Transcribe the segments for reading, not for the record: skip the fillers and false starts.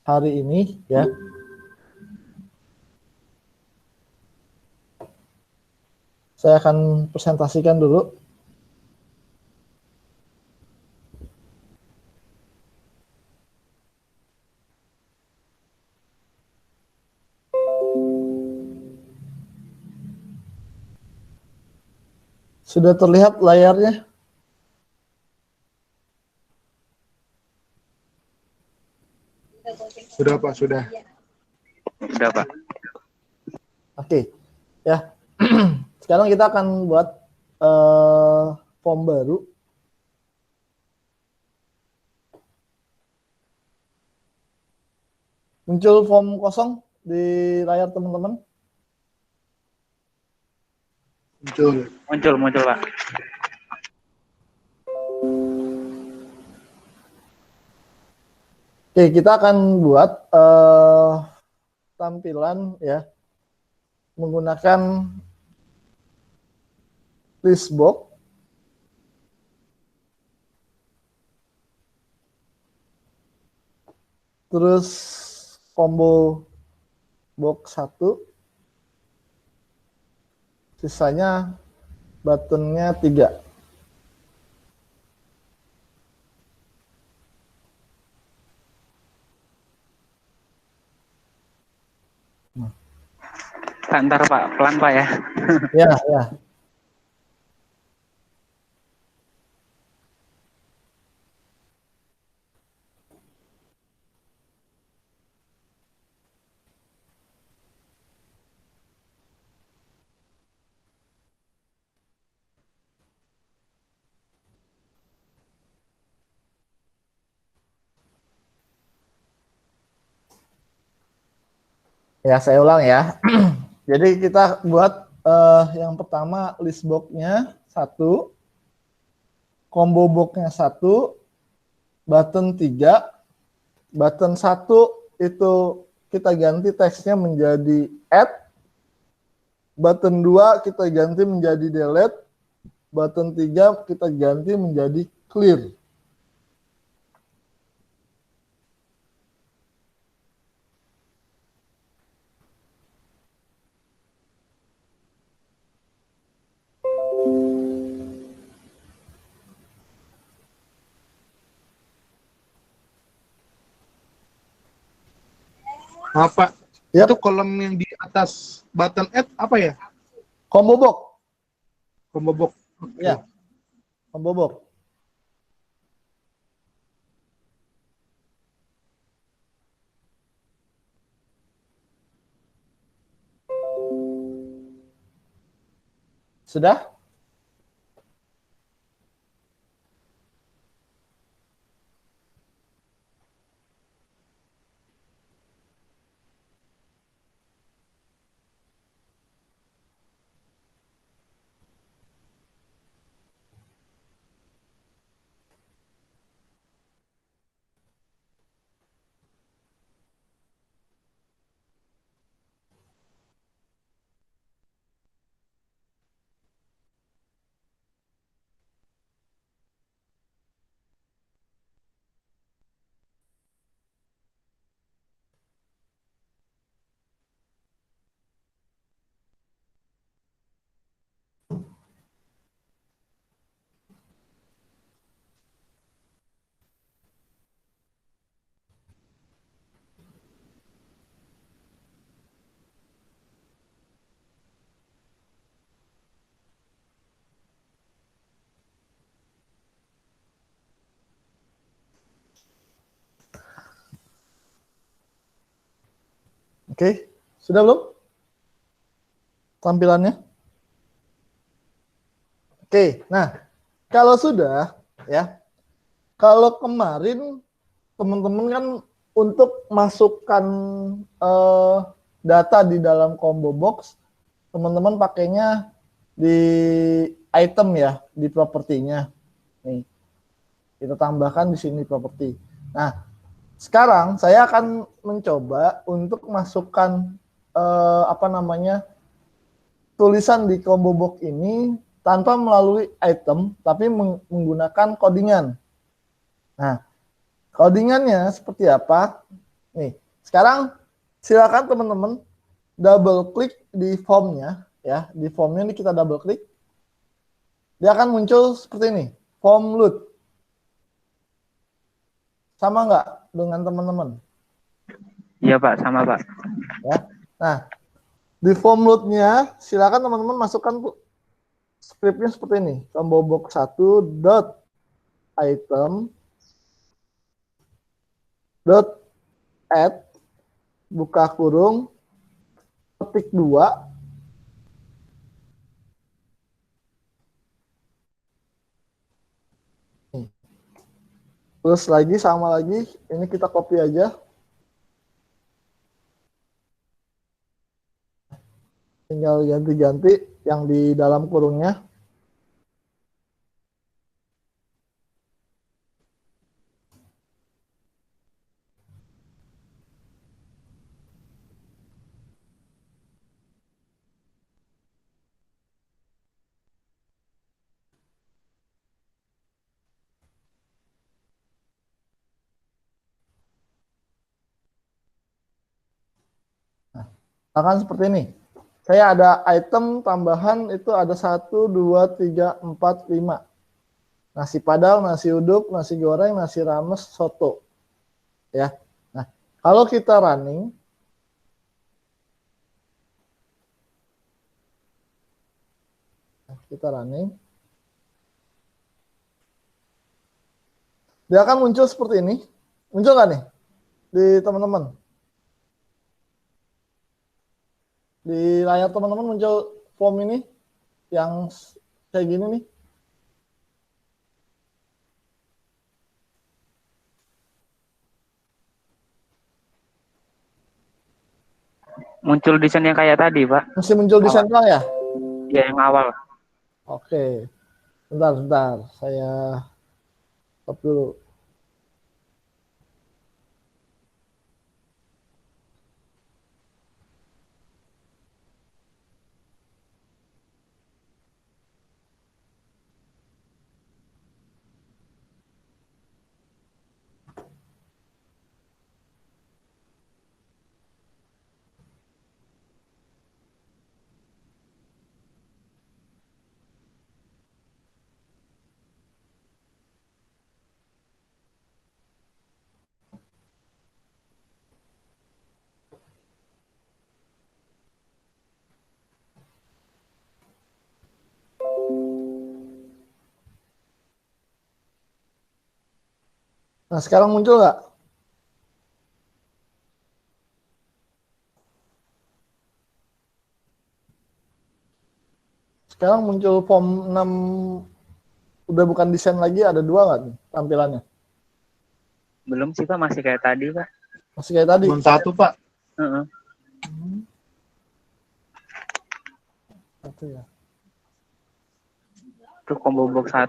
hari ini ya. Saya akan presentasikan dulu. Sudah terlihat layarnya? Sudah Pak, sudah. Sudah Pak. Oke, ya. Sekarang kita akan buat form baru. Muncul form kosong di layar teman-teman. Muncul Pak. Oke, kita akan buat tampilan ya menggunakan list box. Terus combo box 1. Sisanya buttonnya 3. Ntar Pak, pelan Pak ya. Ya, ya. Ya, saya ulang ya. Jadi kita buat yang pertama list box-nya 1, combo box-nya 1, button 3, button 1 itu kita ganti teksnya menjadi add, button 2 kita ganti menjadi delete, button 3 kita ganti menjadi clear. Apa? Yep. Itu kolom yang di atas button add apa ya? Combo box. Combo box. Okay. Ya. Combo box. Sudah? Oke, sudah belum tampilannya? Oke, nah kalau sudah ya, kalau kemarin teman-teman kan untuk masukkan data di dalam combo box, teman-teman pakainya di item ya, di propertinya. Nih, kita tambahkan di sini properti. Nah, sekarang saya akan mencoba untuk masukkan tulisan di combo box ini tanpa melalui item, tapi menggunakan codingan. Nah, codingannya seperti apa? Nih, sekarang silakan teman-teman double klik di formnya, ya. Di formnya ini kita double klik. Dia akan muncul seperti ini, form load. Sama nggak dengan teman-teman? Iya Pak, sama Pak. Ya. Nah, di form load-nya silakan teman-teman masukkan scriptnya seperti ini, combo box 1 dot item dot add buka kurung petik 2 terus lagi sama lagi ini kita copy aja, tinggal ganti-ganti yang di dalam kurungnya. Akan seperti ini. Saya ada item tambahan itu ada 1, 2, 3, 4, 5. Nasi padang, nasi uduk, nasi goreng, nasi rames, soto. Ya. Nah, kalau kita running, dia akan muncul seperti ini. Muncul nggak nih di teman-teman? Di layar teman-teman muncul form ini yang kayak gini nih. Muncul desain yang kayak tadi Pak. Masih muncul di Awal. sentral ya? Ya yang awal. Oke. Bentar. Saya stop dulu. Nah, sekarang muncul nggak? Sekarang muncul form 6, udah bukan desain lagi, ada 2 nggak nih tampilannya? Belum sih Pak, masih kayak tadi Pak. Masih kayak tadi? Belum satu, Pak. Heeh. Satu ya. Itu combo box 1.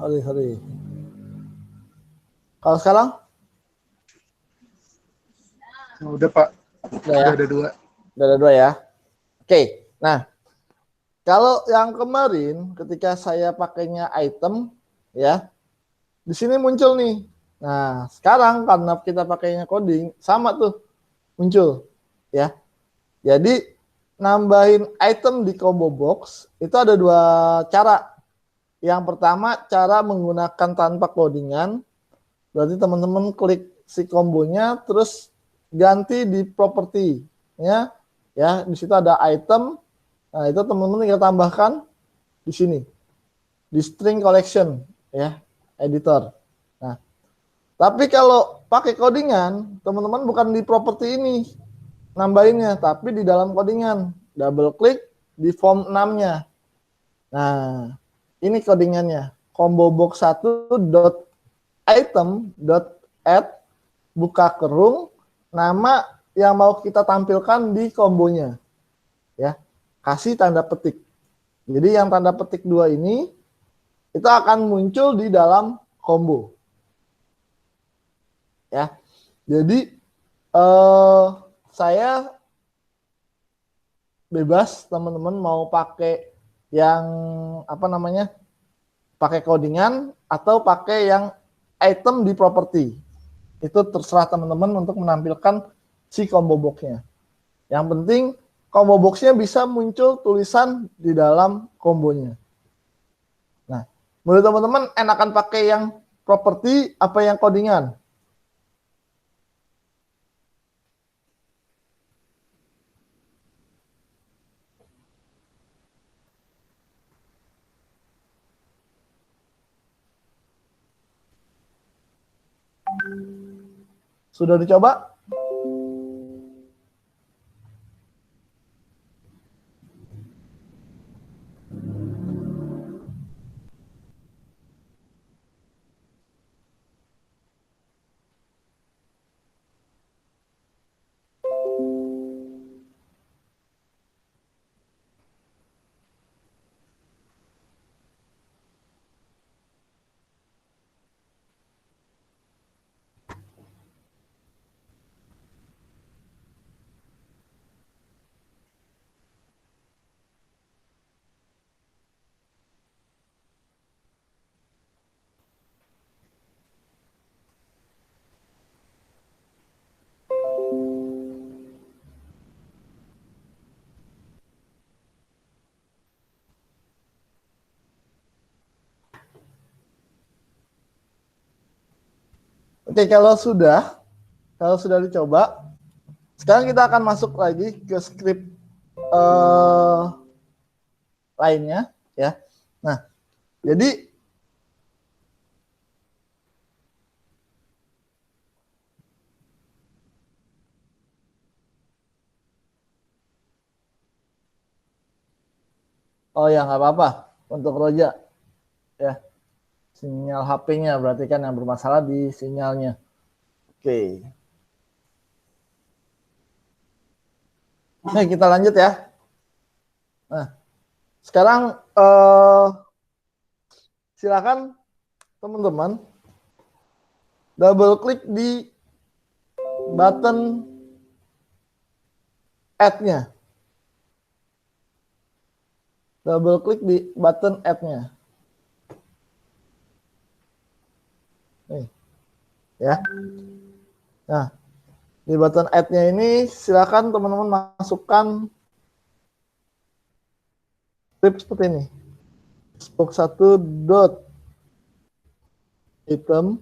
Hari. Kalau sekarang? Udah, Pak. Udah ya? Udah ada 2. Udah ada 2 ya? Oke. Nah, kalau yang kemarin ketika saya pakainya item, ya, di sini muncul nih. Nah, sekarang karena kita pakainya coding, sama tuh muncul, ya. Jadi nambahin item di combo box itu ada 2 cara. Yang pertama cara menggunakan tanpa codingan, berarti teman-teman klik si kombonya terus ganti di property-nya, ya. Di situ ada item. Nah, itu teman-teman tinggal tambahkan di sini di string collection, ya, editor. Nah, tapi kalau pakai codingan, teman-teman bukan di properti ini nambahinnya, tapi di dalam codingan. Double klik di form 6-nya. Nah, ini codingannya. Combo box 1 dot item dot add buka kerung nama yang mau kita tampilkan di kombonya. Ya. Kasih tanda petik. Jadi yang tanda petik 2 ini itu akan muncul di dalam combo. Ya. Jadi saya bebas teman-teman mau pakai yang apa namanya? Pakai codingan atau pakai yang item di property. Itu terserah teman-teman untuk menampilkan si combo box-nya. Yang penting combo box-nya bisa muncul tulisan di dalam kombonya. Nah, menurut teman-teman enakan pakai yang property apa yang codingan? Sudah dicoba? Oke, kalau sudah dicoba, sekarang kita akan masuk lagi ke script lainnya, ya. Nah, jadi oh ya nggak apa-apa untuk Roja, ya. Sinyal HP-nya berarti kan yang bermasalah di sinyalnya. Oke. Oke, kita lanjut ya. Nah, sekarang silakan teman-teman double klik di button add-nya. Double klik di button add-nya. Nih. Ya. Nah, di button add-nya ini silakan teman-teman masukkan script seperti ini. Box 1 dot item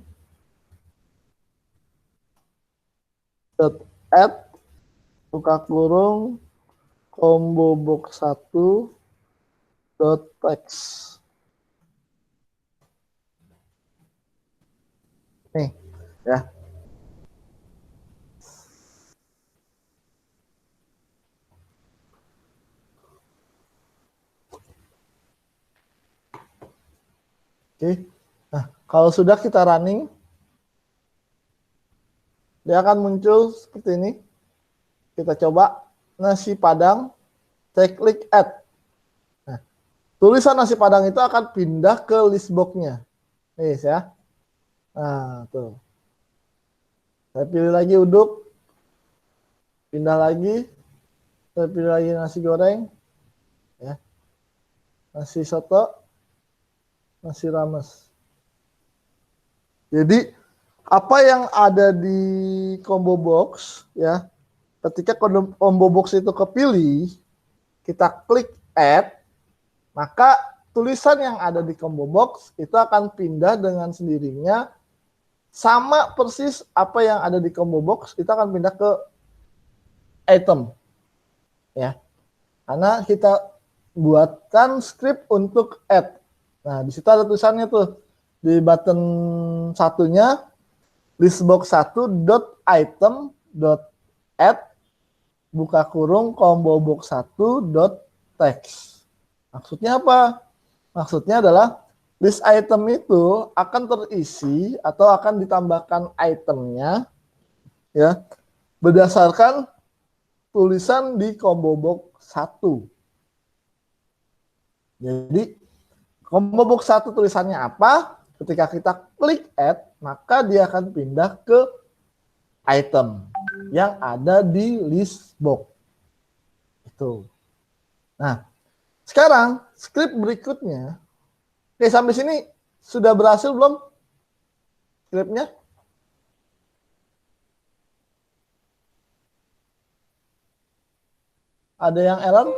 dot add buka kurung combo box 1 dot text. Nih, ya. Oke. Nah, kalau sudah kita running, dia akan muncul seperti ini. Kita coba nasi padang, saya klik add. Nah, tulisan nasi padang itu akan pindah ke list box-nya. Nih ya. Nah, tuh. Saya pilih lagi uduk. Pindah lagi. Saya pilih lagi nasi goreng. Ya. Nasi soto. Nasi rames. Jadi apa yang ada di combo box ya, ketika combo box itu kepilih, kita klik add, maka tulisan yang ada di combo box itu akan pindah dengan sendirinya, sama persis apa yang ada di combo box itu akan pindah ke item ya, karena kita buatkan script untuk add. Nah, di situ ada tulisannya tuh di button satunya listbox 1 dot item dot add buka kurung combo box 1 dot text. Maksudnya apa? Maksudnya adalah list item itu akan terisi atau akan ditambahkan itemnya ya berdasarkan tulisan di combo box 1. Jadi combo box 1 tulisannya apa? ketika kita klik add, maka dia akan pindah ke item yang ada di list box. Itu. Nah, sekarang script berikutnya. Oke, sampai sini sudah berhasil belum scriptnya? Ada yang error?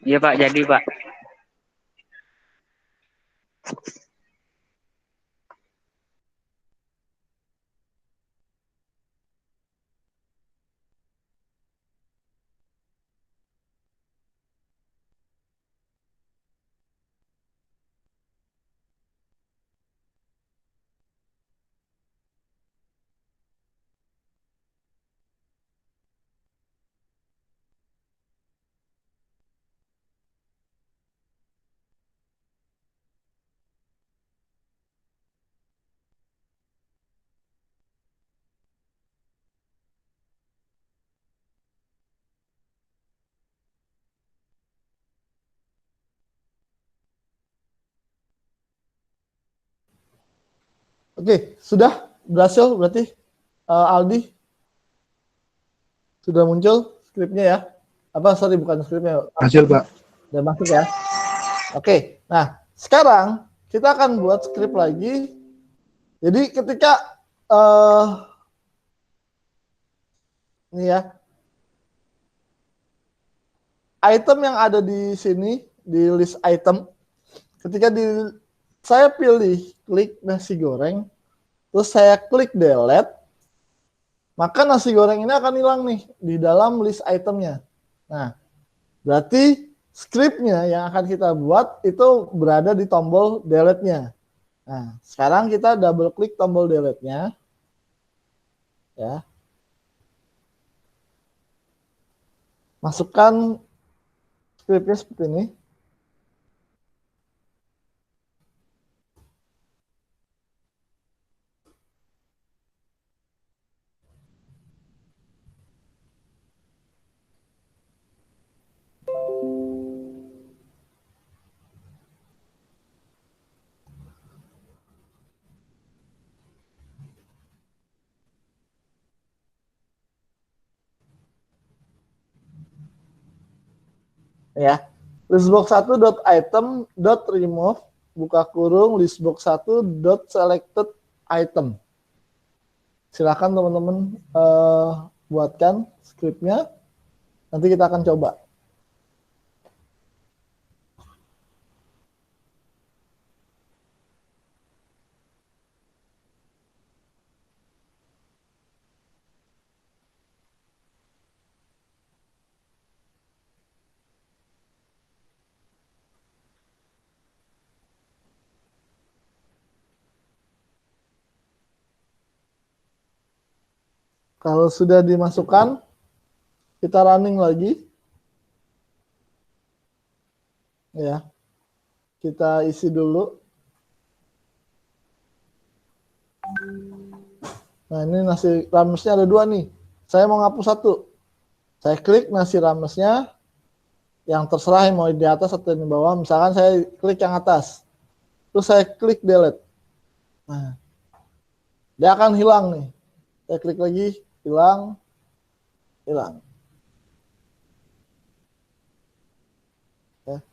Iya Pak, jadi Pak. Oke, sudah berhasil berarti Aldi sudah muncul scriptnya ya? Apa sorry bukan scriptnya, Hasil, Pak. udah masuk ya? Oke, nah sekarang kita akan buat script lagi. Jadi ketika ini ya, item yang ada di sini di list item, ketika saya pilih klik nasi goreng, terus saya klik delete, maka nasi goreng ini akan hilang nih di dalam list itemnya. Nah, berarti scriptnya yang akan kita buat itu berada di tombol delete-nya. Nah, sekarang kita double klik tombol delete-nya. Ya. Masukkan scriptnya seperti ini. Ya. Listbox1.item.remove buka kurung listbox1.selected item. Silakan teman-teman buatkan scriptnya. Nanti kita akan coba. Kalau sudah dimasukkan, kita running lagi. Ya, kita isi dulu. Nah, ini nasi ramesnya ada 2 nih. Saya mau ngapus 1. Saya klik nasi ramesnya, yang terserah yang mau di atas atau di bawah. Misalkan saya klik yang atas. Terus saya klik delete. Nah, dia akan hilang nih. Saya klik lagi, hilang, hilang. Ya.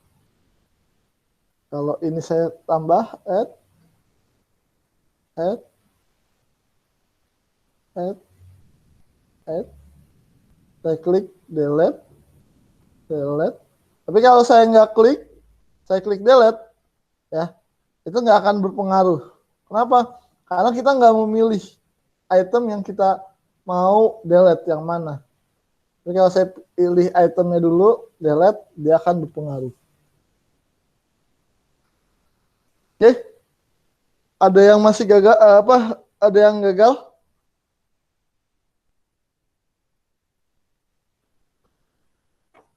Kalau ini saya tambah, add, add, add, saya klik delete, delete. Tapi kalau saya nggak klik, saya klik delete, ya itu nggak akan berpengaruh. Kenapa? Karena kita nggak memilih item yang kita mau delete yang mana. Jadi kalau saya pilih itemnya dulu, delete, dia akan berpengaruh. Oke, ada yang masih gagal apa? Ada yang gagal?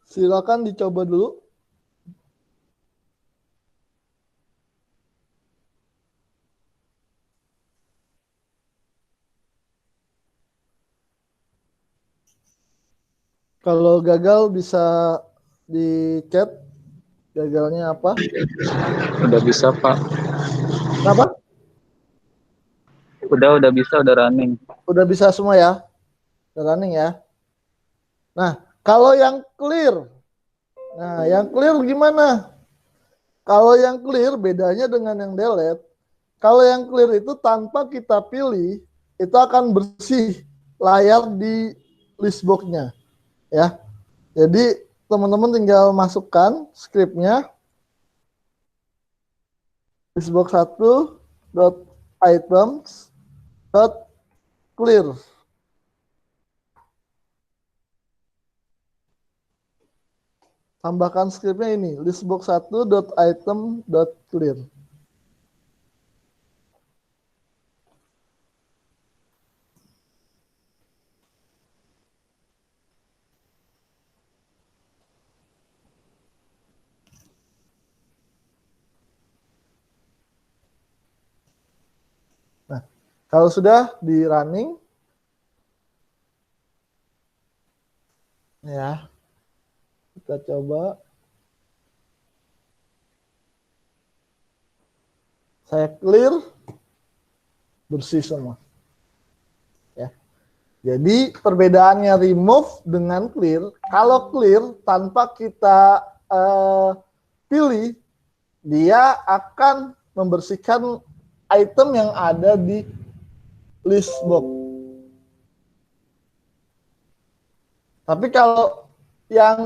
Silakan dicoba dulu. Kalau gagal bisa di chat gagalnya apa? Udah bisa, Pak. Kenapa? Udah bisa, udah running. Udah bisa semua ya? Udah running ya? Nah, kalau yang clear. Nah, yang clear gimana? Kalau yang clear bedanya dengan yang delete. Kalau yang clear itu tanpa kita pilih, itu akan bersih layar di listbox-nya. Ya. Jadi teman-teman tinggal masukkan scriptnya listbox 1 dot items dot clear. Tambahkan scriptnya ini listbox 1 dot item dot clear. Nah, kalau sudah di running, ya, kita coba. Saya clear, bersih semua. Ya. Jadi perbedaannya remove dengan clear, kalau clear tanpa kita pilih, dia akan membersihkan item yang ada di list box. Tapi kalau yang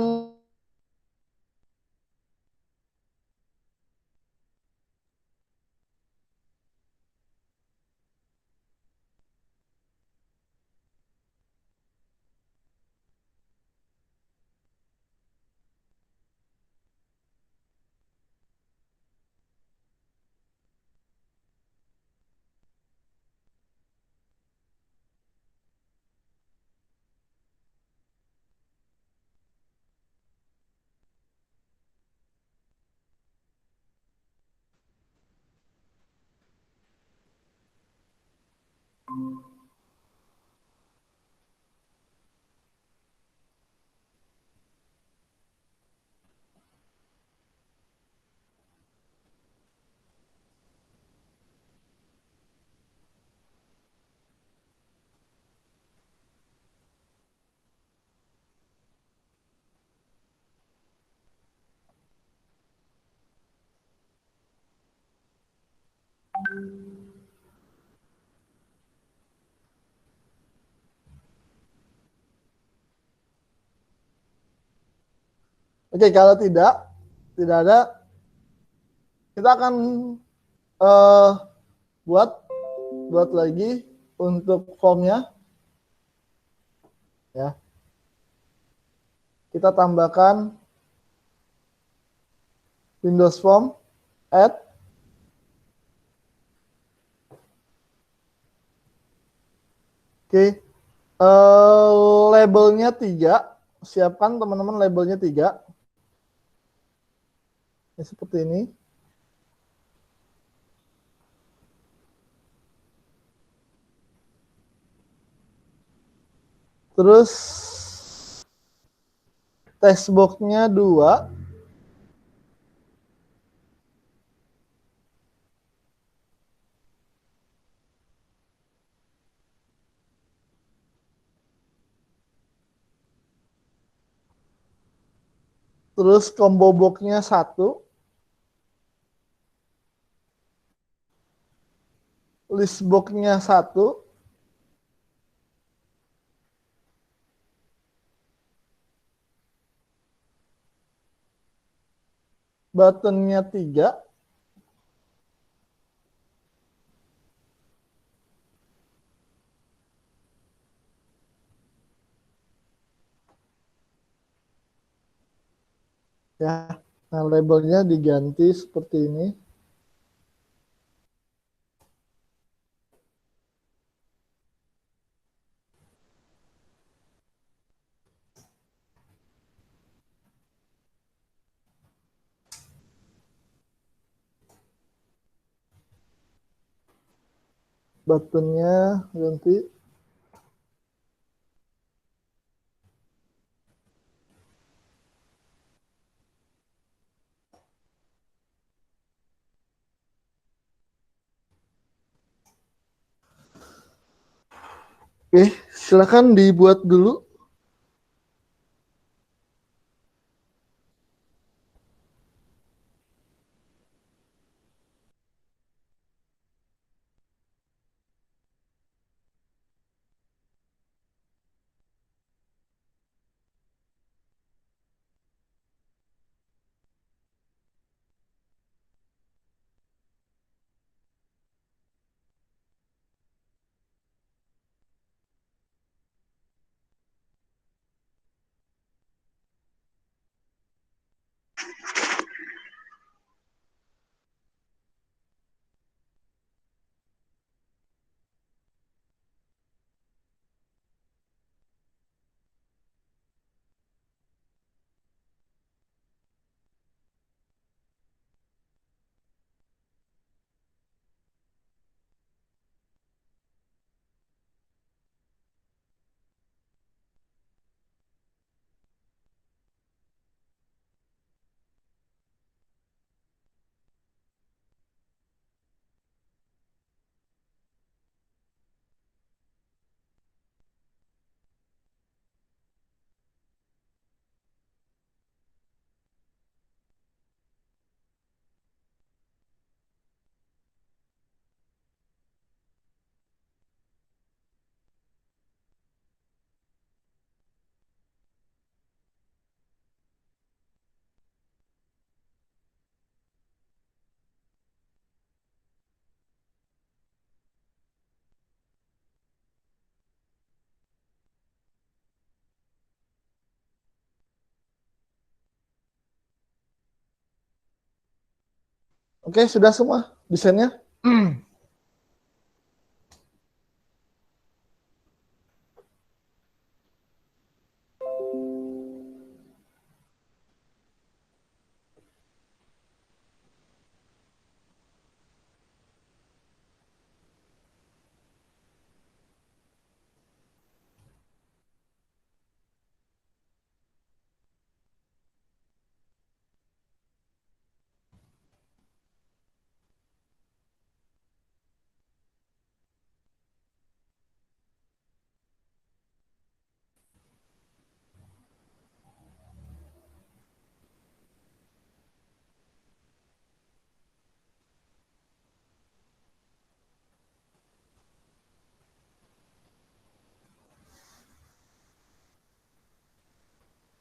oke, kalau tidak ada, kita akan eh, buat lagi untuk formnya, ya. Kita tambahkan Windows Form, add, oke, labelnya 3, siapkan teman-teman labelnya 3, ya, seperti ini. Terus textbox-nya 2, terus combo box-nya 1, list box-nya 1, buttonnya 3. Ya, nah labelnya diganti seperti ini. Buttonnya ganti. Oke, silakan dibuat dulu. Oke, sudah semua desainnya.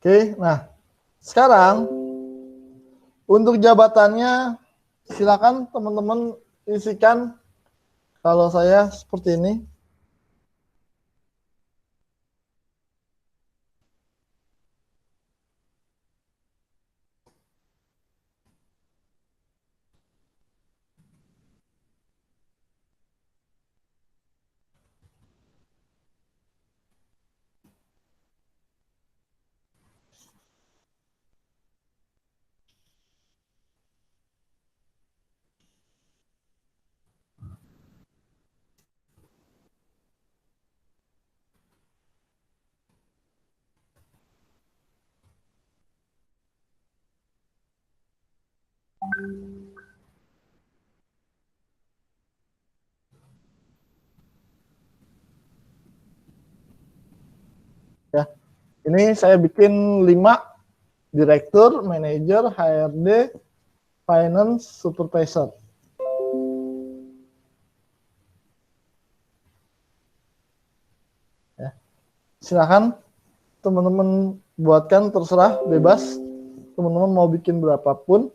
Oke, nah sekarang untuk jabatannya silakan teman-teman isikan. Kalau saya seperti ini. Ya, ini saya bikin 5 direktur, manajer, HRD, finance, supervisor. Ya. Silakan teman-teman buatkan, terserah, bebas. Teman-teman mau bikin berapapun.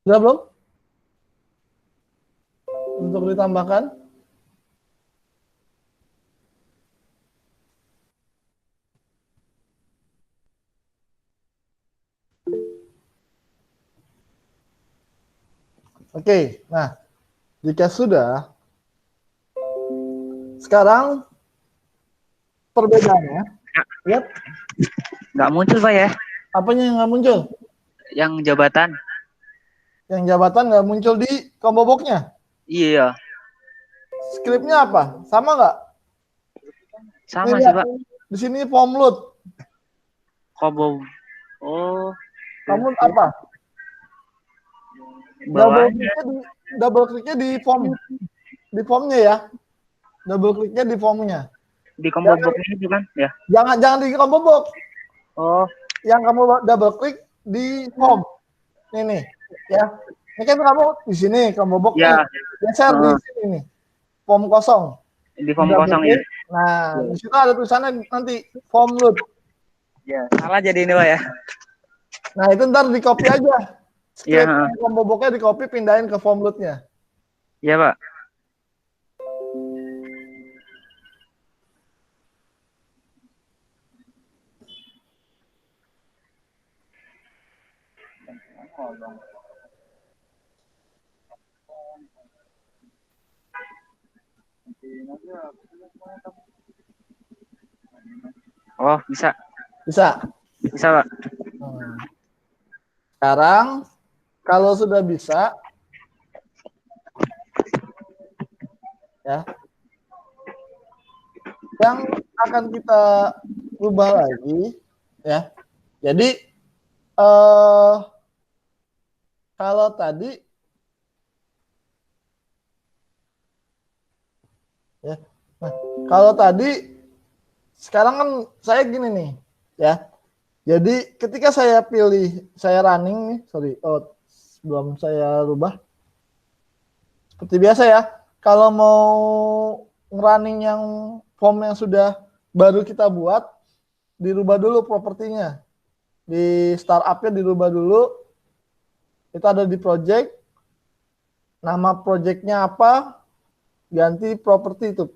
Sudah belum? Untuk ditambahkan? Oke, nah jika sudah, sekarang perbedaannya, lihat Nggak muncul, Pak ya? apanya yang nggak muncul? Yang jabatan. Yang jabatan nggak muncul di combo box-nya. Iya, Script-nya apa? Sama nggak? sama Nih, sih, lihat. Pak. Di sini form load. Kobo. Oh, Kamu apa? bawahnya Double kliknya di form, di formnya ya. Double kliknya di formnya. di combo box itu kan? Ya. Jangan di combo box. Oh, Yang kamu double klik di form. Ini ya. Ini kan kamu di sini combo box nih. ya. Geser di sini nih. Form kosong. Di form Double kosong klik. ini. Nah, di situ ada tulisannya nanti form load. Ya, salah jadi ini, Pak ya. Nah, itu ntar di copy aja. Iya, Script combo box-nya di copy, pindahin ke form load-nya. Iya, Pak. Oh, bisa. Bisa. Bisa, Pak. Sekarang kalau sudah bisa, ya, yang akan kita ubah lagi, ya. Jadi kalau tadi, ya, nah, kalau tadi, sekarang kan saya gini nih, ya. Jadi ketika saya pilih, saya running nih, sorry, belum saya rubah. Seperti biasa ya, kalau mau running yang form yang sudah baru kita buat, dirubah dulu propertinya. Di startupnya dirubah dulu. Itu ada di project. Nama projectnya apa, ganti properti itu.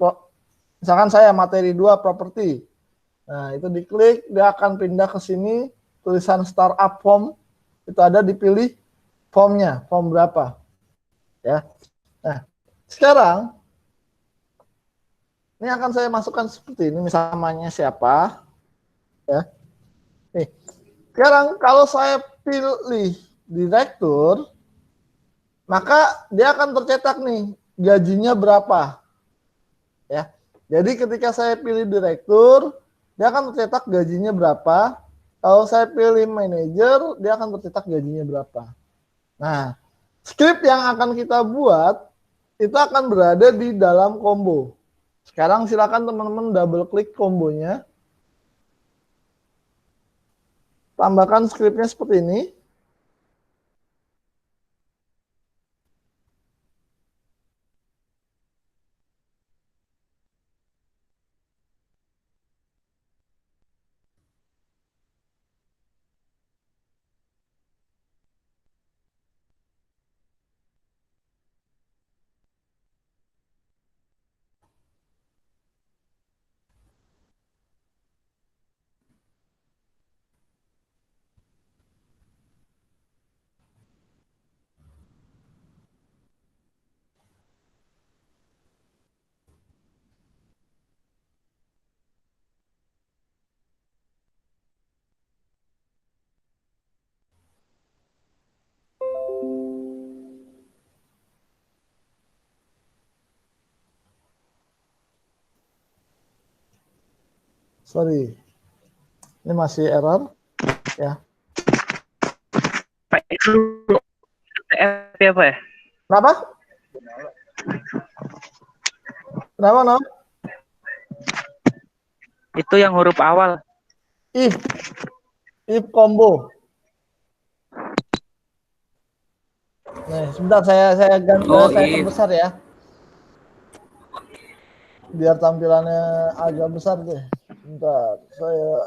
Misalkan saya materi 2 properti. Nah, itu diklik, dia akan pindah ke sini, tulisan startup form, itu ada dipilih formnya, form berapa. Ya. Nah, sekarang ini akan saya masukkan seperti ini, misalnya namanya siapa. Ya. Nih, sekarang kalau saya pilih direktur, maka dia akan tercetak nih gajinya berapa. Ya. Jadi ketika saya pilih direktur, dia akan tercetak gajinya berapa. Kalau saya pilih manajer, dia akan tercetak gajinya berapa. Nah, script yang akan kita buat itu akan berada di dalam combo. Sekarang silakan teman-teman double klik kombonya. Tambahkan skripnya seperti ini. Sorry, ini masih error ya. Pak, itu TF ya, Pak ya? Kenapa? Kenapa, no? Itu yang huruf awal. If, if combo. Nih, sebentar saya If. perbesar ya. Biar tampilannya agak besar deh. Bentar, saya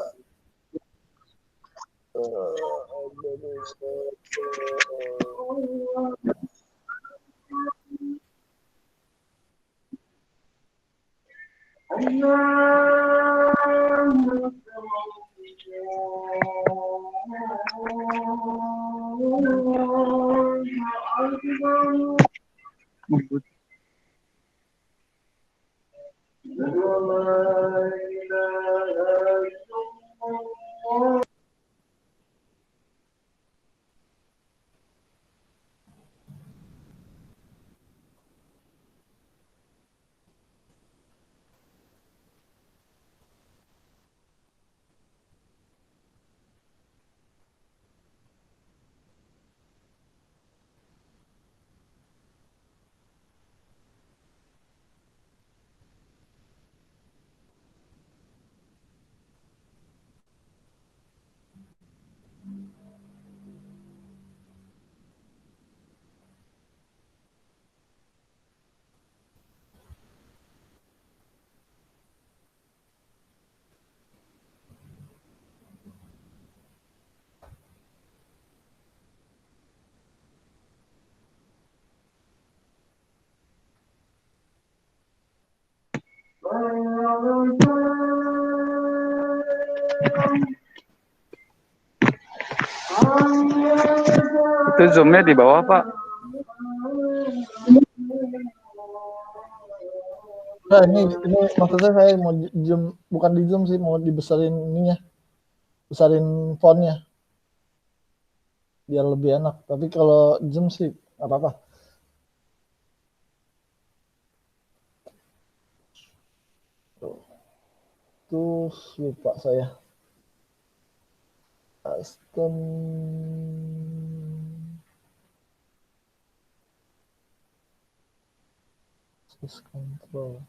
Itu zoomnya di bawah, Pak. Nah, ini maksudnya saya mau zoom, bukan di zoom sih, mau dibesarin ininya, besarin fontnya biar lebih enak. Tapi kalau zoom sih nggak apa-apa. Tuh lupa saya. Custom control.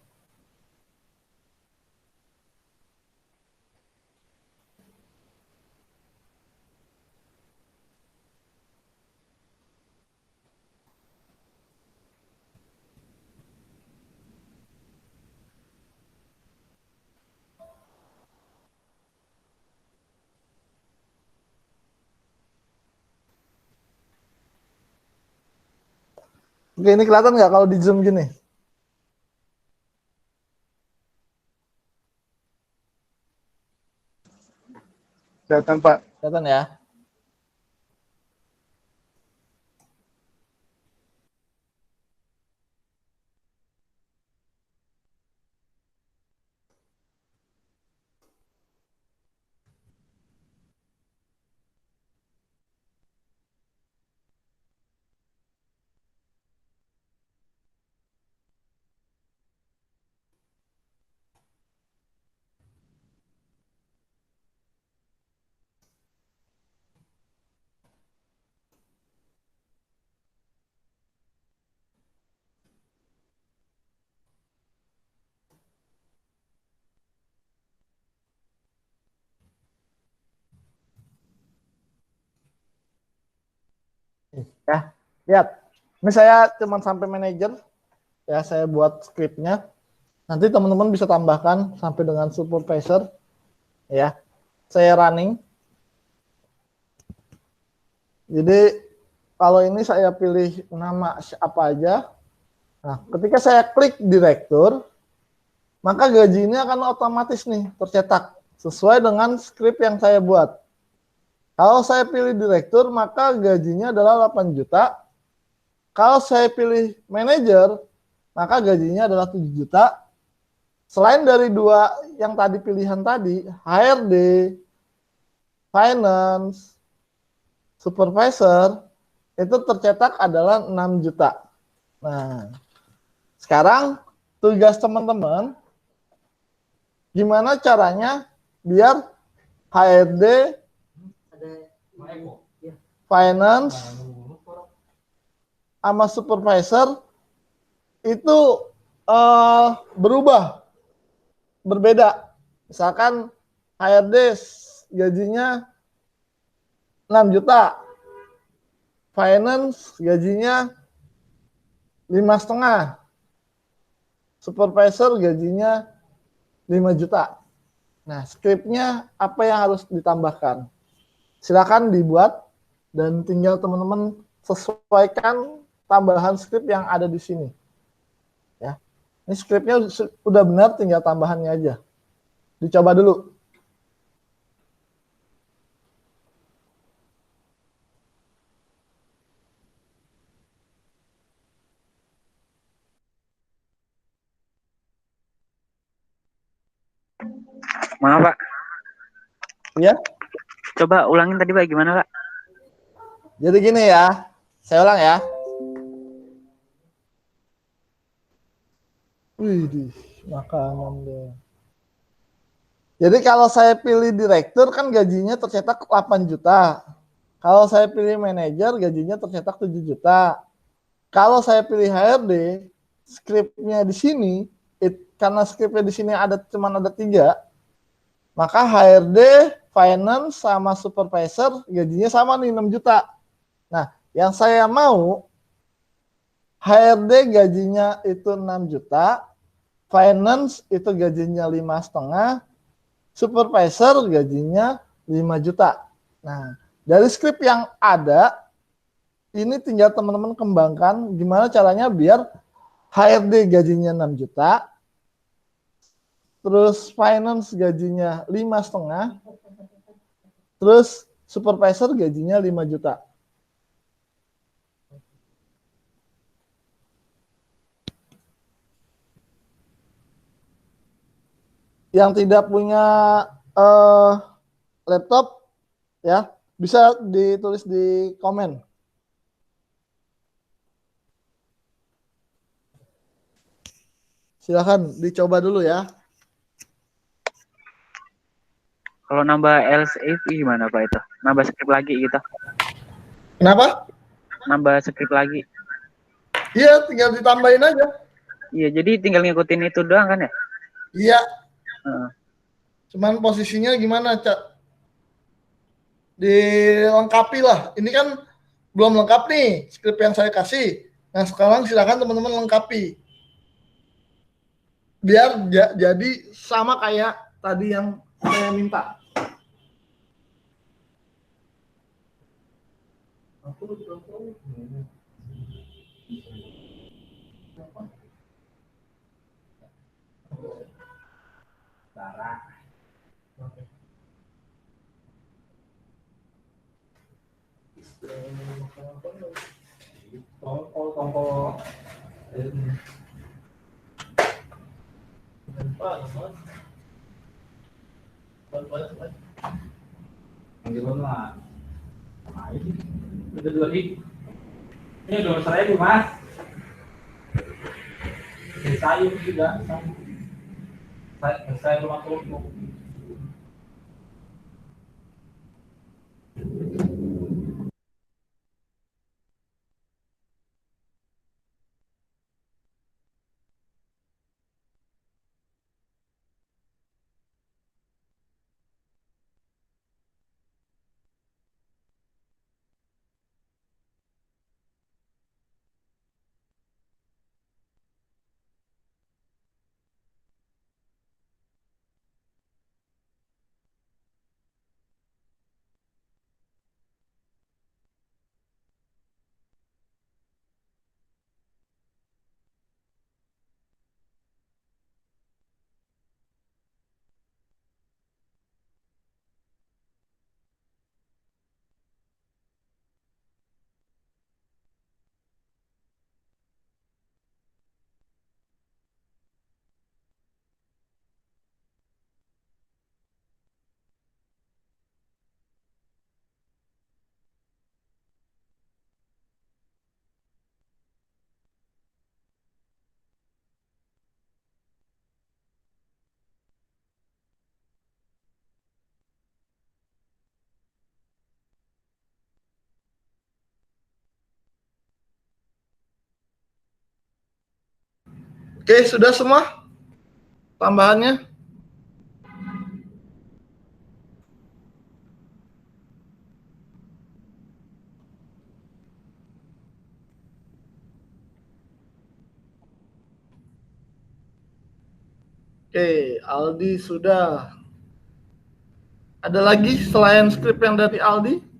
Oke, ini kelihatan nggak kalau di zoom gini? Kelihatan Pak. Kelihatan ya? Ya, lihat. Ini saya cuma sampai manajer. Ya, saya buat scriptnya. Nanti teman-teman bisa tambahkan sampai dengan supervisor. Ya, saya running. Jadi kalau ini saya pilih nama apa aja. Nah, ketika saya klik direktur, maka gaji ini akan otomatis nih tercetak sesuai dengan script yang saya buat. Kalau saya pilih direktur, maka gajinya adalah 8 juta. Kalau saya pilih manajer, maka gajinya adalah 7 juta. Selain dari dua yang tadi pilihan tadi, HRD, finance, supervisor, itu tercetak adalah 6 juta. Nah, sekarang tugas teman-teman, gimana caranya biar HRD, finance, sama supervisor itu berubah, berbeda. Misalkan HRD gajinya 6 juta, finance gajinya 5,5, supervisor gajinya 5 juta. Nah, skripnya apa yang harus ditambahkan? Silakan dibuat dan tinggal teman-teman sesuaikan tambahan skrip yang ada di sini. Ya, ini skripnya udah benar, tinggal tambahannya aja. Dicoba dulu. Maaf Pak, Ya, coba ulangin tadi Pak gimana Pak? jadi gini ya, saya ulang ya. Wih, makanan deh. Jadi kalau saya pilih direktur kan gajinya tercetak 8 juta. Kalau saya pilih manajer gajinya tercetak 7 juta. Kalau saya pilih HRD, skripnya di sini, karena skripnya di sini cuma ada 3, maka HRD, finance, sama supervisor gajinya sama nih 6 juta. Nah, yang saya mau HRD gajinya itu 6 juta, finance itu gajinya 5,5, supervisor gajinya 5 juta. Nah, dari skrip yang ada, ini tinggal teman-teman kembangkan gimana caranya biar HRD gajinya 6 juta, terus finance gajinya 5,5, terus supervisor gajinya 5 juta. Yang tidak punya uh, laptop ya bisa ditulis di komen. Silahkan dicoba dulu ya. Kalau nambah else if gimana Pak itu? Nambah script lagi gitu. Kenapa? Nambah script lagi. Iya, tinggal ditambahin aja. Iya, jadi tinggal ngikutin itu doang kan ya? Iya, Heeh. cuman posisinya gimana, Cak? Dilengkapi lah. Ini kan belum lengkap nih skrip yang saya kasih. Nah, sekarang silakan teman-teman lengkapi. Biar jadi sama kayak tadi yang saya minta. Ini 200.000 mas, sayur juga, sayur rumah tubuh. Oke, sudah semua tambahannya? Oke, Aldi sudah. Ada lagi selain skrip yang dari Aldi?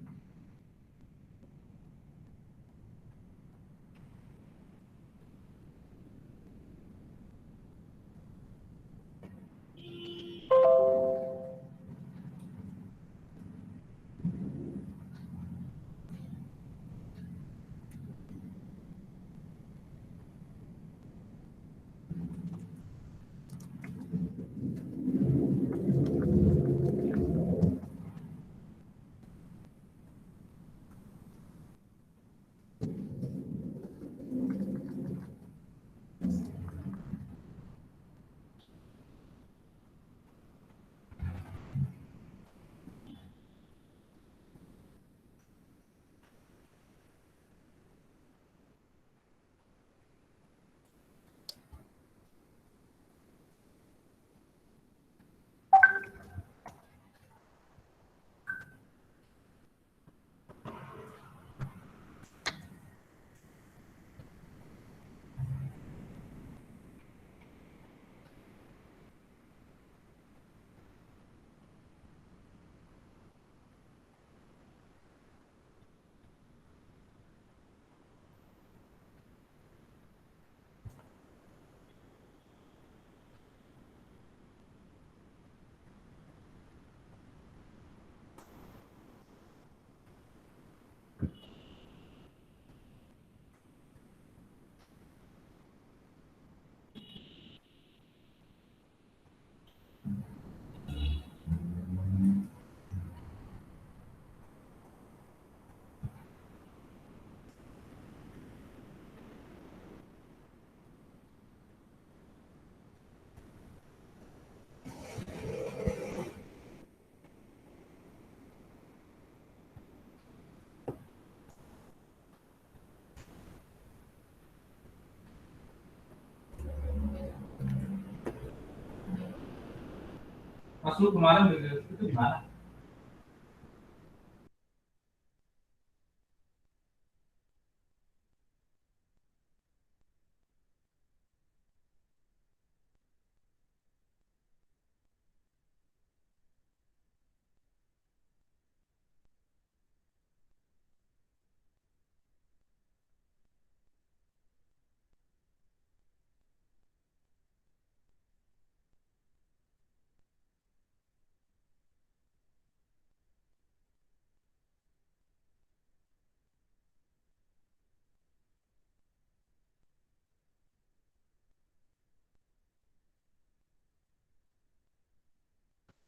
Mas lu kemarin itu di mana?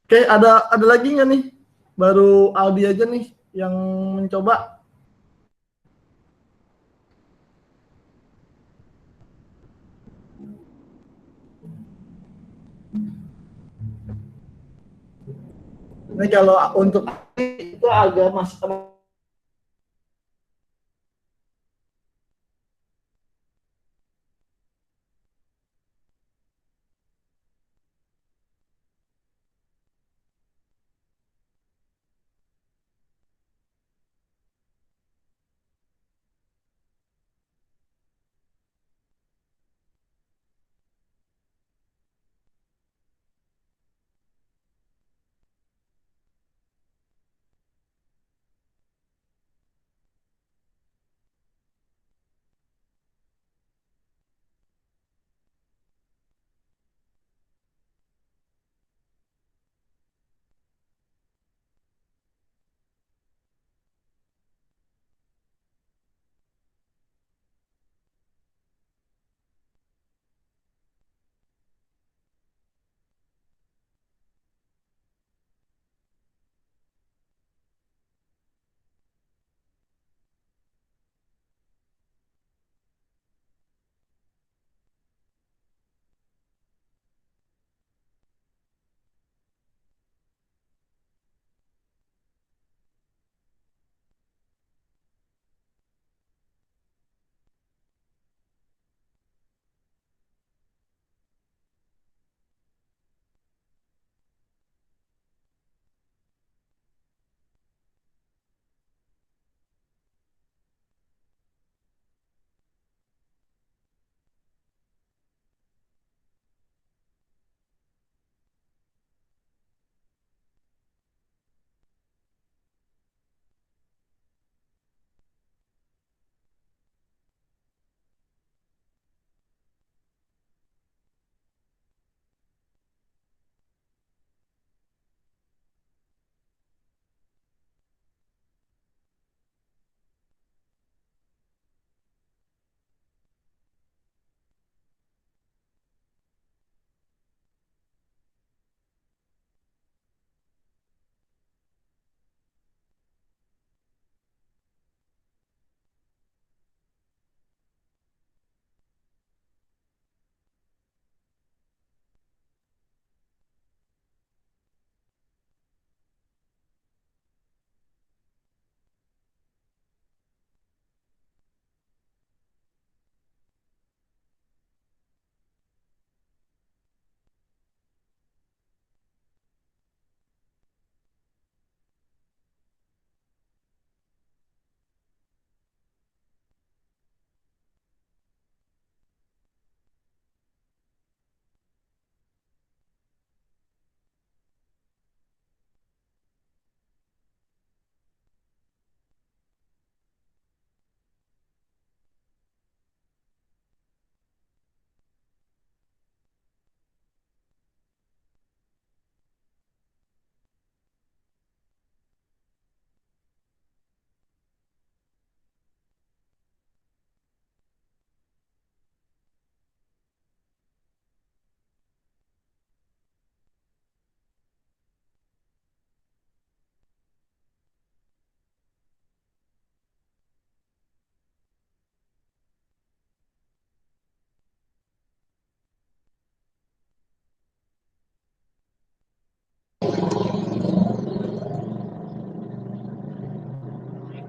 Oke, ada lagi nggak nih? Baru Aldi aja nih yang mencoba. Ini kalau untuk itu agak masih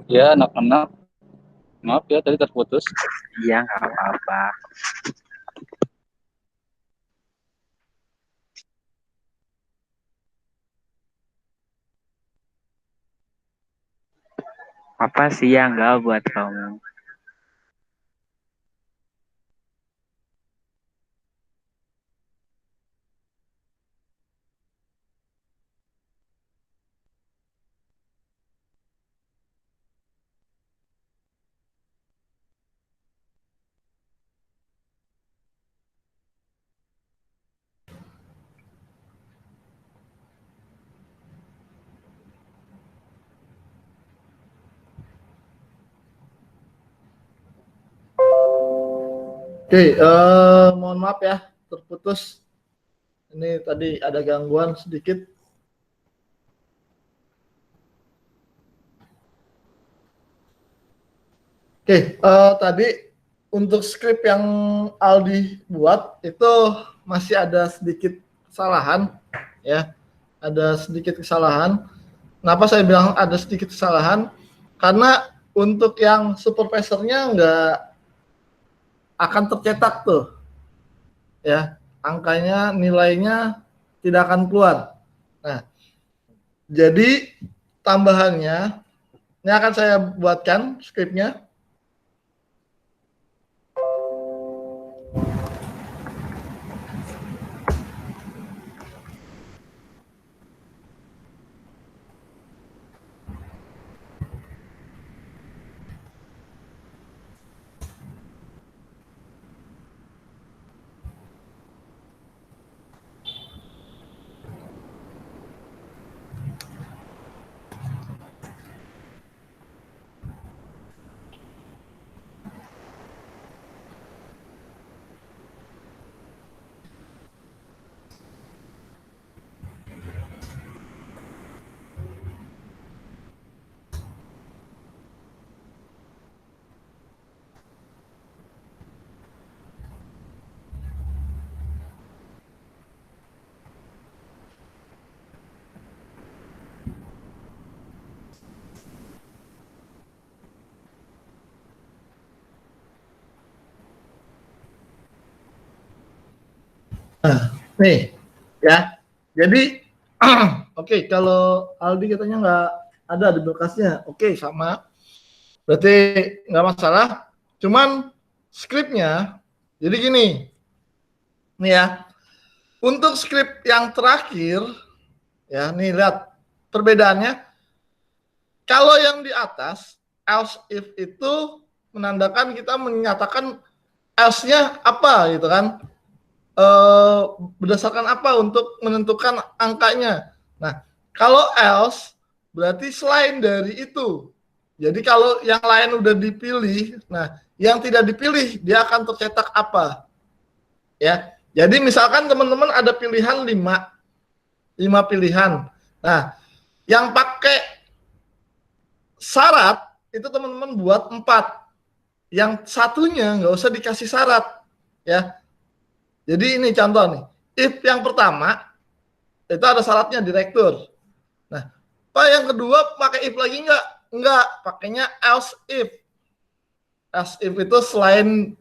Ya, anak-anak. Maaf ya, tadi terputus. Iya, nggak apa-apa. Apa sih yang nggak buat kamu? Oke, mohon maaf ya, terputus. Ini tadi ada gangguan sedikit. Oke, tadi untuk skrip yang Aldi buat itu masih ada sedikit kesalahan, ya. Ada sedikit kesalahan. Kenapa saya bilang ada sedikit kesalahan? Karena untuk yang supervisornya nggak akan tercetak tuh, ya. Angkanya, nilainya tidak akan keluar. Nah, jadi tambahannya ini akan saya buatkan skripnya. Nih, ya. Jadi, oke, kalau Aldi katanya nggak ada di berkasnya. Oke, sama. Berarti nggak masalah. Cuman skripnya, jadi gini. Nih ya, untuk skrip yang terakhir, ya, nih lihat perbedaannya. Kalau yang di atas, else if itu menandakan kita menyatakan else-nya apa gitu kan. Berdasarkan apa untuk menentukan angkanya. Nah, kalau else berarti selain dari itu. Jadi kalau yang lain udah dipilih, nah yang tidak dipilih dia akan tercetak apa? Ya. Jadi misalkan teman-teman ada pilihan 5 pilihan. Nah, yang pakai syarat itu teman-teman buat 4. Yang satunya nggak usah dikasih syarat, ya. Jadi ini contoh nih, if yang pertama itu ada syaratnya direktur. Nah, Pak yang kedua pakai if lagi enggak? Enggak, pakainya else if. Else if itu selain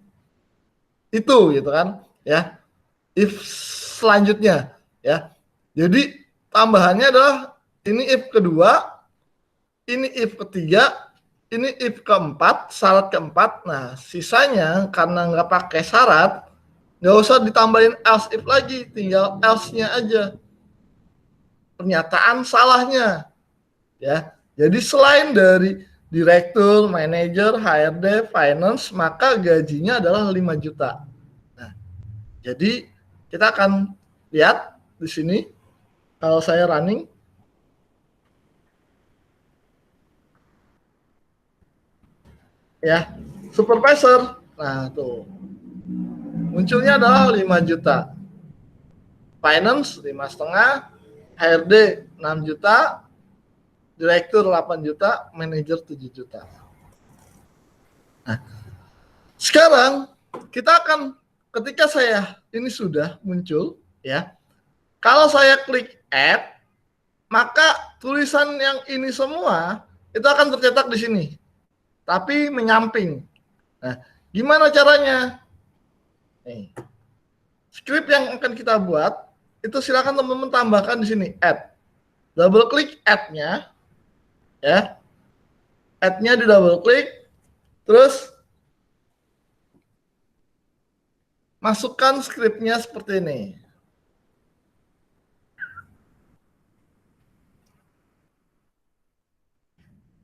itu gitu kan, ya. If selanjutnya, ya. Jadi tambahannya adalah ini if kedua, ini if ketiga, ini if keempat, syarat keempat. Nah, sisanya karena nggak pakai syarat, nggak usah ditambahin else if lagi, tinggal else-nya aja. Pernyataan salahnya, ya. Jadi selain dari direktur, manajer, HRD, finance, maka gajinya adalah 5 juta. Nah, jadi kita akan lihat di sini kalau saya running, ya, supervisor. Nah, tuh. Munculnya adalah 5 juta. Finance 5,5, HRD 6 juta, direktur 8 juta, manajer 7 juta. Nah, sekarang kita akan, ketika saya ini sudah muncul, ya. Kalau saya klik add, maka tulisan yang ini semua itu akan tercetak di sini, tapi menyamping. Nah, gimana caranya? Nih, script yang akan kita buat itu silakan teman-teman tambahkan di sini add. Double klik add-nya, ya. Add-nya di double klik, terus masukkan scriptnya seperti ini.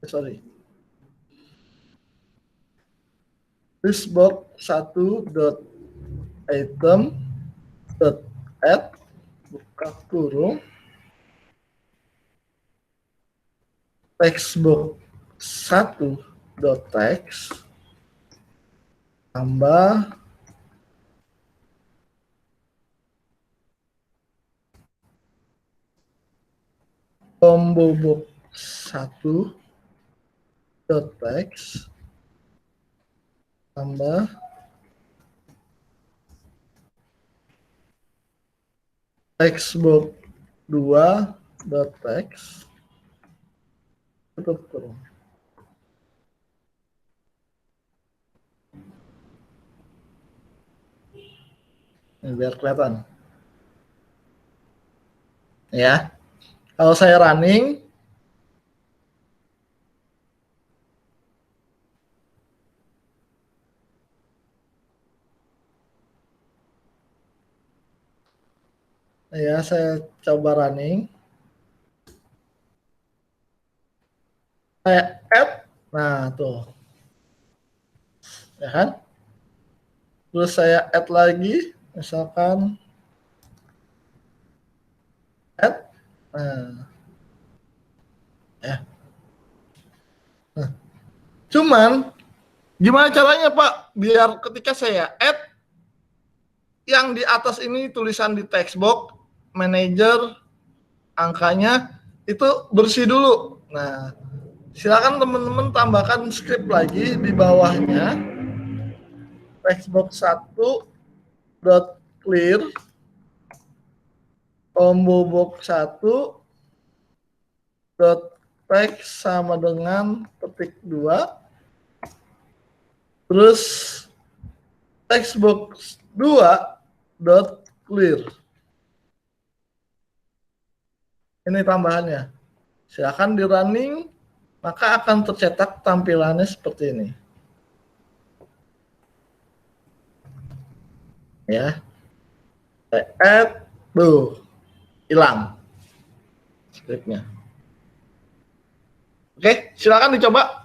Sorry. Listbox 1.item.add buka kurung textbox 1.text tambah combo box 1.text tambah textbox 2.text tutup kurung. Ini biar kelihatan. Ya. Kalau saya running, ya, saya coba running. Saya add, nah tuh, ya kan? Terus saya add lagi, misalkan add, nah, ya. Nah, cuman gimana caranya Pak? Biar ketika saya add, yang di atas ini tulisan di textbox, manager, angkanya itu bersih dulu. Nah, silakan teman-teman tambahkan script lagi di bawahnya. Textbox 1.clear combo box 1.text sama dengan petik 2. Terus textbox 2.clear. Ini tambahannya. Silakan di running, maka akan tercetak tampilannya seperti ini. Ya. Saya add, hilang scriptnya. Oke, silakan dicoba.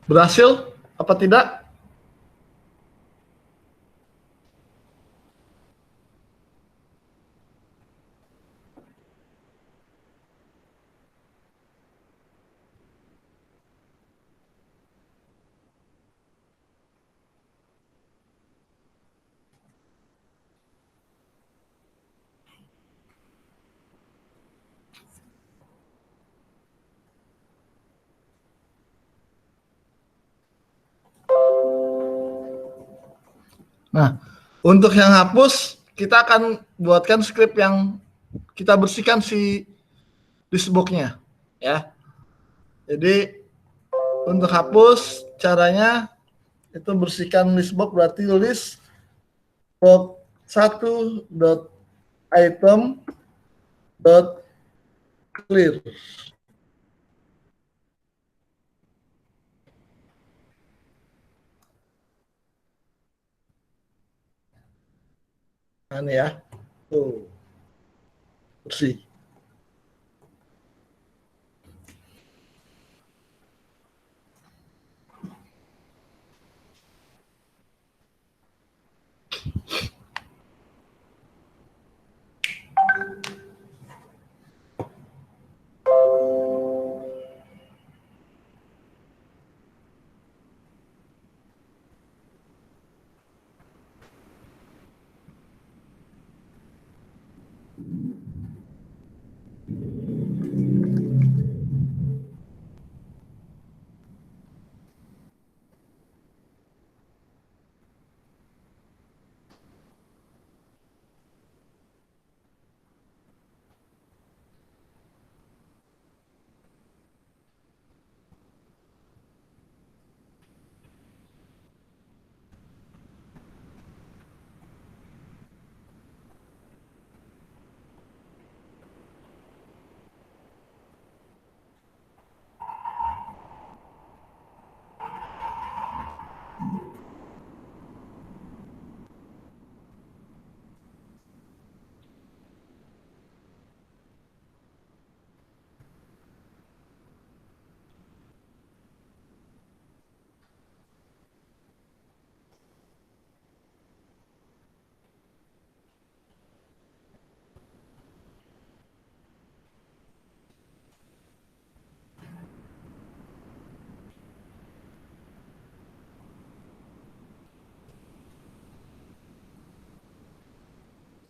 Berhasil apa tidak? Nah, untuk yang hapus, kita akan buatkan script yang kita bersihkan si listbox-nya, ya. Jadi Untuk hapus caranya itu bersihkan listbox, berarti listbox 1.item.clear. Nah, ini ya. Tuh. Bersih.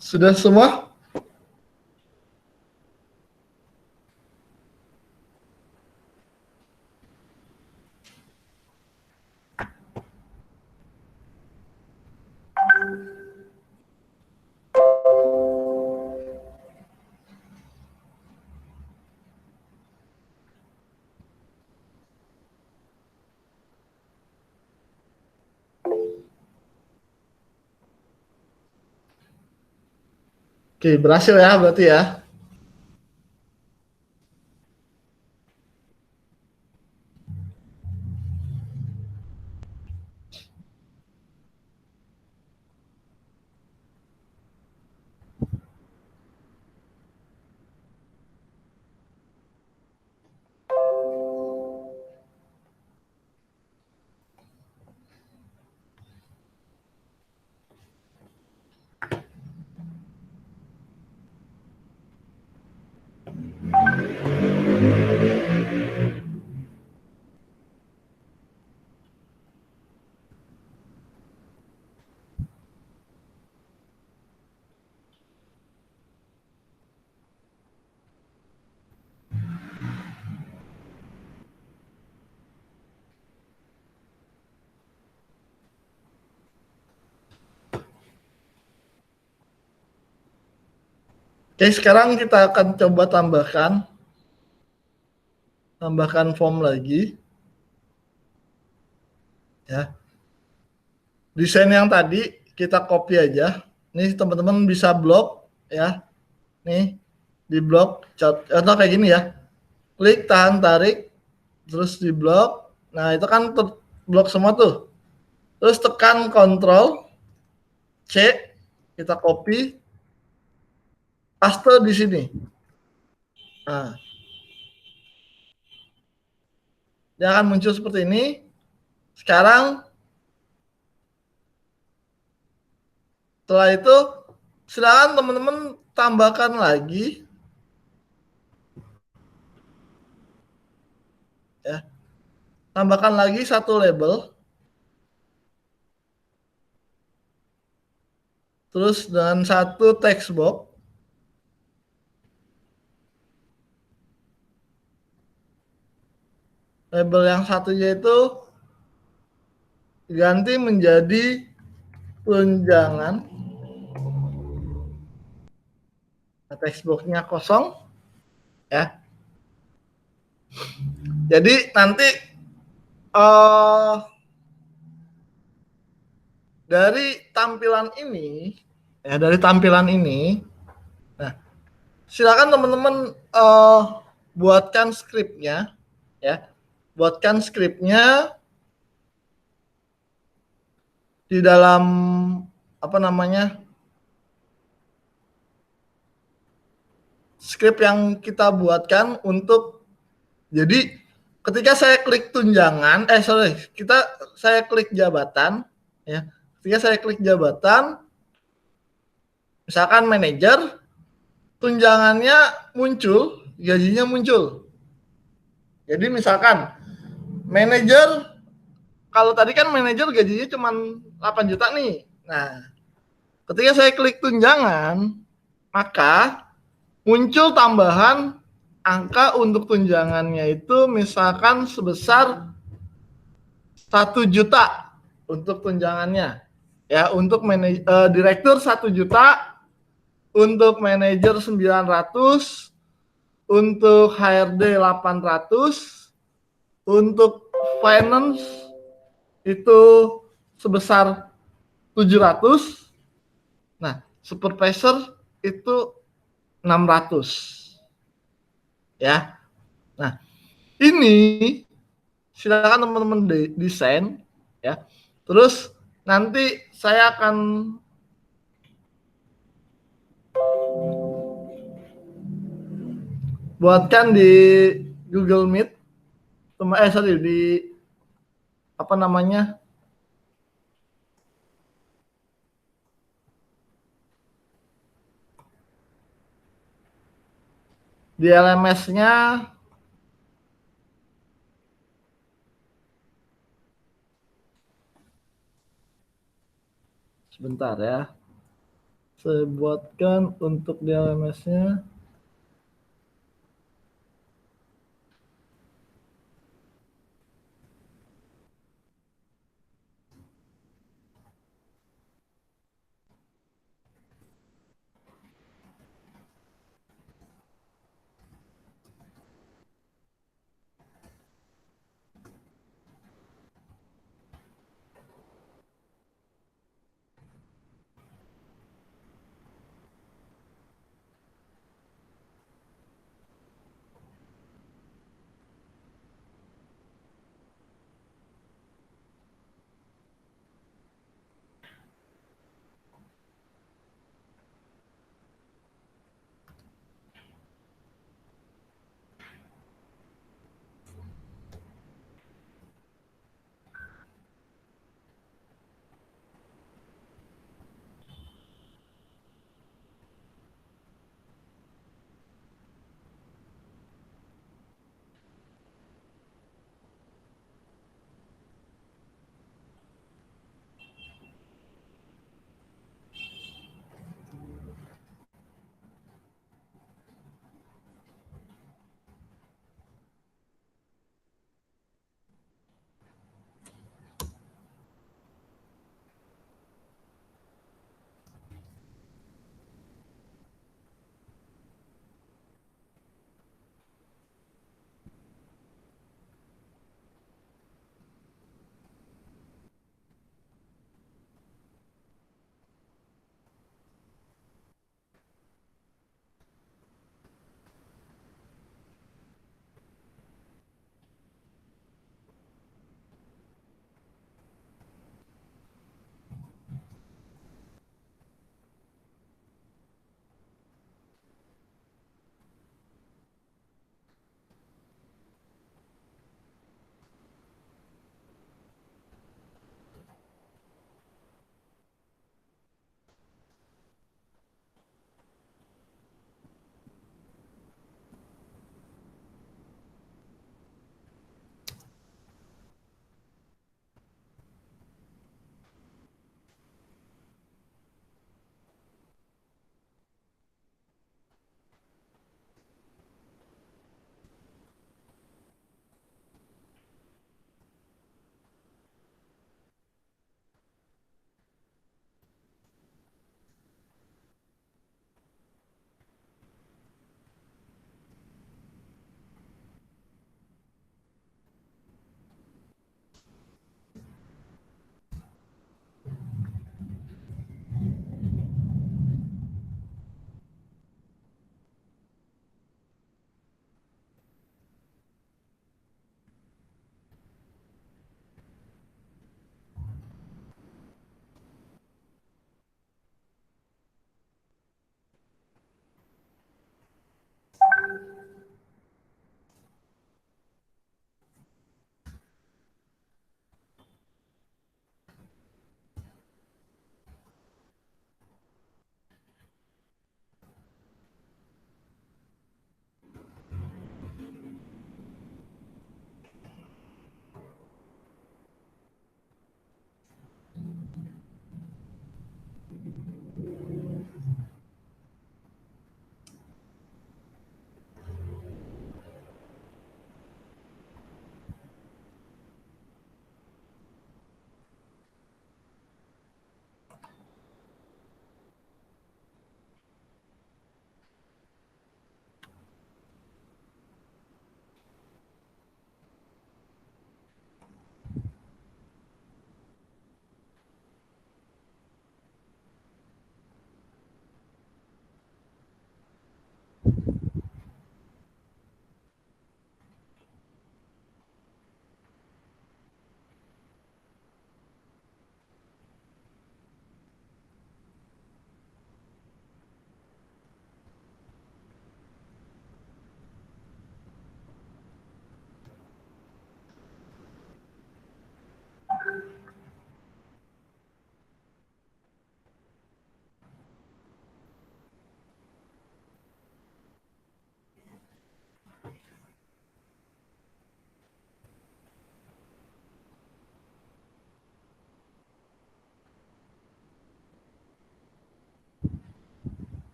Sudah semua? Oke, berhasil ya berarti ya. Oke, sekarang kita akan coba tambahkan form lagi. Ya. Desain yang tadi kita copy aja. Nih teman-teman bisa blok ya. Nih di blok contoh kayak gini ya. Klik, tahan, tarik, terus di blok. Nah, itu kan blok semua tuh. Terus tekan Ctrl C, kita copy, paste di sini. Nah, dia akan muncul seperti ini. Sekarang setelah itu silakan teman-teman tambahkan lagi ya. Tambahkan lagi satu label. Terus dengan satu text box. Label yang satunya itu diganti menjadi tunjangan. Nah, text box-nya kosong ya. Jadi nanti eh dari tampilan ini, nah silakan teman-teman buatkan skripnya, ya, buatkan skripnya di dalam apa namanya skrip yang kita buatkan untuk jadi ketika saya klik tunjangan, saya klik jabatan, ya, ketika saya klik jabatan, misalkan manajer, tunjangannya muncul, gajinya muncul. Jadi misalkan manajer, kalau tadi kan manajer gajinya cuma 8 juta nih. Nah, ketika saya klik tunjangan, maka muncul tambahan angka untuk tunjangannya itu misalkan sebesar 1 juta untuk tunjangannya. Ya, untuk direktur 1 juta, untuk manajer 900, untuk HRD 800, untuk finance itu sebesar 700. Nah, supervisor itu 600. Ya. Nah, ini silakan teman-teman desain, ya. Terus nanti saya akan buatkan di Google Meet, di apa namanya, di LMS-nya. Sebentar ya, saya buatkan untuk di LMS-nya.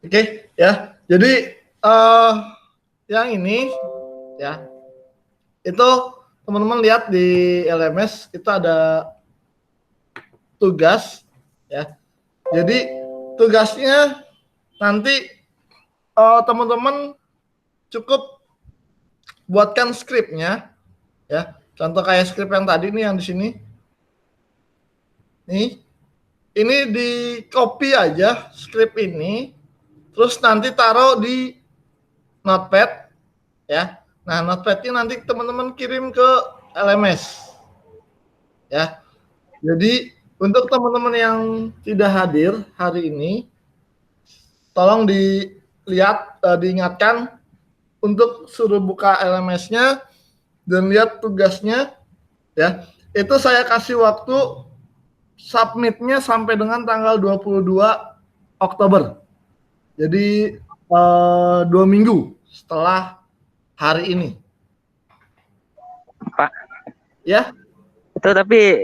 Oke, ya. Jadi yang ini ya, itu teman-teman lihat di LMS itu ada tugas ya. Jadi tugasnya nanti teman-teman cukup buatkan skripnya ya. Contoh kayak skrip yang tadi nih yang di sini. Nih, ini di copy aja skrip ini, terus nanti taruh di notepad ya. Nah, notepadnya nanti teman-teman kirim ke LMS ya. Jadi untuk teman-teman yang tidak hadir hari ini, tolong dilihat, diingatkan untuk suruh buka LMS-nya dan lihat tugasnya ya. Itu saya kasih waktu submitnya sampai dengan tanggal 22 Oktober. Jadi 2 minggu setelah hari ini. Pak, Ya, itu tapi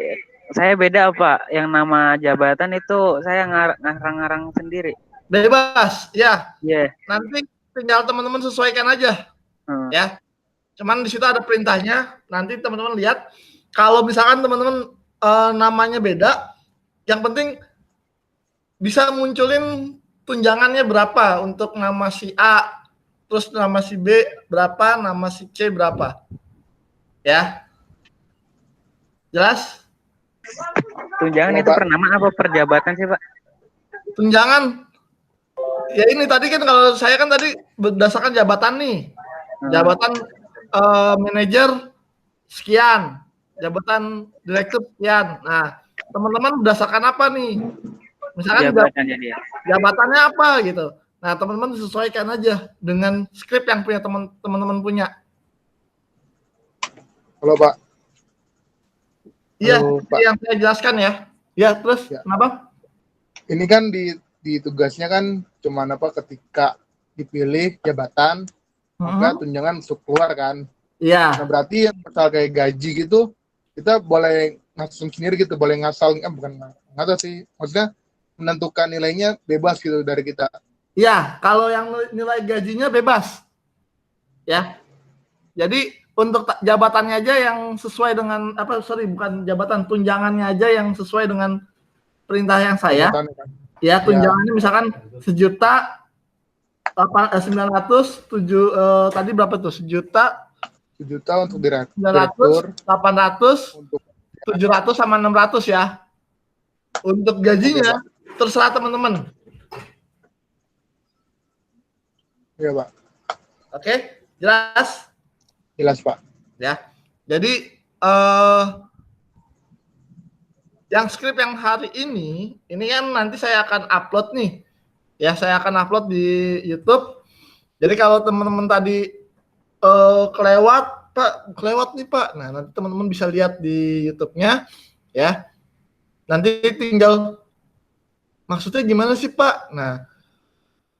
saya beda Pak. Yang nama jabatan itu saya ngarang-ngarang sendiri. bebas ya. Iya. Nanti tinggal teman-teman sesuaikan aja Hmm. ya. Cuman di situ ada perintahnya. Nanti teman-teman lihat. Kalau misalkan teman-teman namanya beda, yang penting bisa munculin tunjangannya berapa untuk nama si A, terus nama si B berapa, nama si C berapa. Ya. Jelas? Tunjangan Kalau itu Pak- per nama apa per jabatan sih Pak? Tunjangan ya ini tadi kan kalau saya kan tadi berdasarkan jabatan nih. Jabatan manajer sekian, jabatan direktur sekian. Nah, teman-teman berdasarkan apa nih? Misalkan Jabatannya dia. jabatannya apa gitu. Nah, teman-teman sesuaikan aja dengan skrip yang punya teman-teman punya. Halo Pak. Iya, Halo, Pak. yang saya jelaskan ya. Ya, terus Ya. kenapa? Ini kan di tugasnya kan cuman ketika dipilih jabatan, maka tunjangan masuk keluar kan. Iya. Nah, berarti yang misal kayak gaji gitu, kita boleh ngasum sendiri gitu, boleh ngasal, bukan ngasal sih, maksudnya menentukan nilainya bebas gitu dari kita. Iya, kalau yang nilai gajinya bebas. Ya. Jadi untuk jabatannya aja yang sesuai dengan bukan jabatan, tunjangannya aja yang sesuai dengan perintah yang saya. Jabatannya kan. Ya, tunjangannya misalkan 1.900.000 tadi berapa tuh? 1 juta untuk direktur, 1.900, 800, untuk 700 sama 600 ya. Untuk gajinya terserah teman-teman. ya Pak. Oke, jelas? Jelas Pak. Ya. Jadi yang skrip yang hari ini kan nanti saya akan upload nih. Ya, saya akan upload di YouTube. Jadi kalau teman-teman tadi kelewat nih Pak. Nah, nanti teman-teman bisa lihat di YouTube-nya ya. Nanti tinggal maksudnya gimana sih Pak? Nah,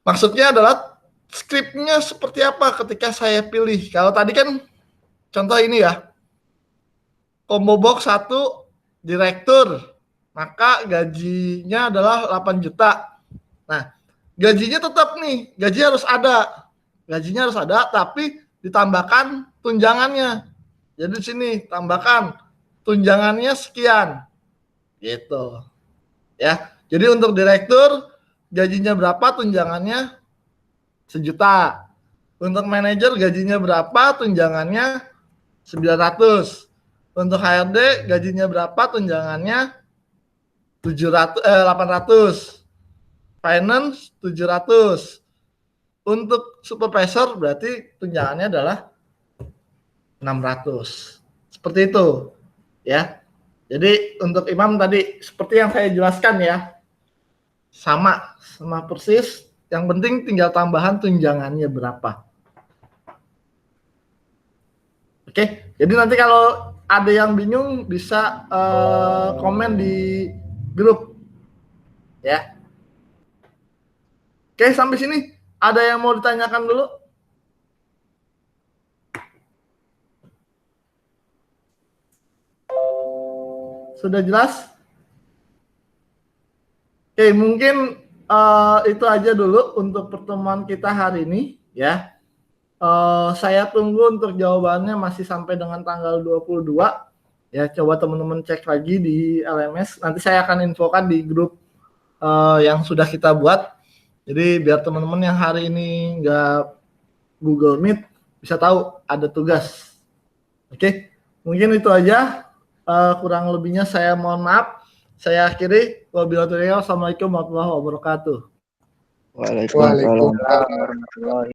maksudnya adalah skripnya seperti apa ketika saya pilih. Kalau tadi kan contoh ini ya. Combo box 1 direktur, maka gajinya adalah 8 juta. Nah, gajinya tetap nih, gaji harus ada. Gajinya harus ada, tapi ditambahkan tunjangannya. Jadi di sini tambahkan tunjangannya sekian. Gitu. Ya. Jadi untuk direktur gajinya berapa, tunjangannya 1 juta. Untuk manajer gajinya berapa, tunjangannya 900. Untuk HRD gajinya berapa, tunjangannya 800. Finance 700. Untuk supervisor berarti tunjangannya adalah 600. Seperti itu. Ya. Jadi untuk imam tadi seperti yang saya jelaskan ya. Sama persis, yang penting tinggal tambahan tunjangannya berapa. Oke, jadi nanti kalau ada yang bingung bisa komen di grup ya. Oke, sampai sini ada yang mau ditanyakan dulu? Sudah jelas? Oke, mungkin itu aja dulu untuk pertemuan kita hari ini ya. Saya tunggu untuk jawabannya masih sampai dengan tanggal 22. Ya, coba teman-teman cek lagi di LMS. Nanti saya akan infokan di grup yang sudah kita buat. Jadi biar teman-teman yang hari ini nggak Google Meet bisa tahu ada tugas. Oke, mungkin itu aja. Kurang lebihnya saya mohon maaf. Saya akhiri. Wabillahi taufiq. Wassalamualaikum warahmatullahi wabarakatuh. Waalaikumsalam. warahmatullahi